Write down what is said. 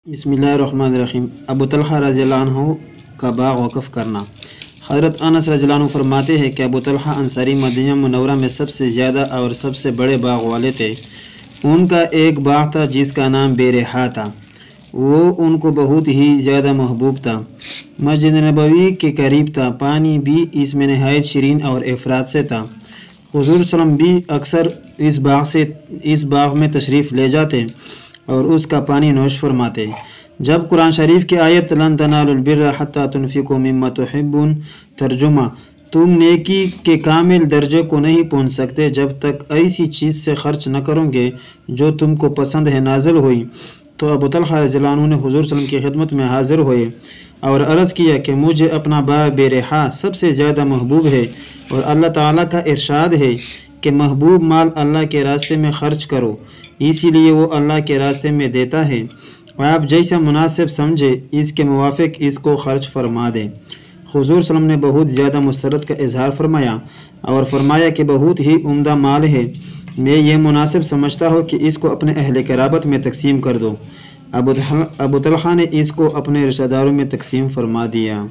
बिस्मिल्लाहिर्रहमानिर्रहीम। अबू तलहा रज़ियल्लाहु अन्हु का बाग वक़फ़ करना। हज़रत अनस रज़ियल्लाहु अन्हु फरमाते हैं कि अबू तलहा अंसारी मदीना मुनव्वरा में सबसे ज़्यादा और सबसे बड़े बाग वाले थे। उनका एक बाग था जिसका नाम बेरहा था। वो उनको बहुत ही ज़्यादा महबूब था। मस्जिद नबवी के करीब था। पानी भी इसमें नहायत शीरीन और अफराद से था। हुज़ूर सल्लम भी अक्सर इस बाग में तशरीफ़ ले जाते और उसका पानी नोश फरमाते। जब कुरान शरीफ की आयत लन तनालुल बिर्रा हत्ता तुनफिकू मिम्मा तुहिब्बून तर्जुमा, तुम नेकी के कामिल दर्जे को नहीं पहुँच सकते जब तक ऐसी चीज़ से खर्च न करोगे जो तुमको पसंद है, नाज़िल हुई। तो अबू तलहा रज़ियल्लाहु अन्हु ने हुज़ूर सल्लम की खिदमत में हाज़िर हुए और अर्ज़ किया कि मुझे अपना बाग बेरहा सबसे ज़्यादा महबूब है और अल्लाह ताला का इरशाद है कि महबूब माल अल्लाह के रास्ते में ख़र्च करो, इसीलिए वो अल्लाह के रास्ते में देता है। आप जैसा मुनासिब समझे इसके मुवाफ़िक इसको खर्च फरमा दें। हुज़ूर सल्लम ने बहुत ज़्यादा मुस्तरद का इजहार फरमाया और फरमाया कि बहुत ही उम्दा माल है, मैं ये मुनासिब समझता हूँ कि इसको अपने अहले क़राबत में तकसीम कर दो। अबू तलहा ने इसको अपने रिश्तेदारों में तकसीम फरमा दिया।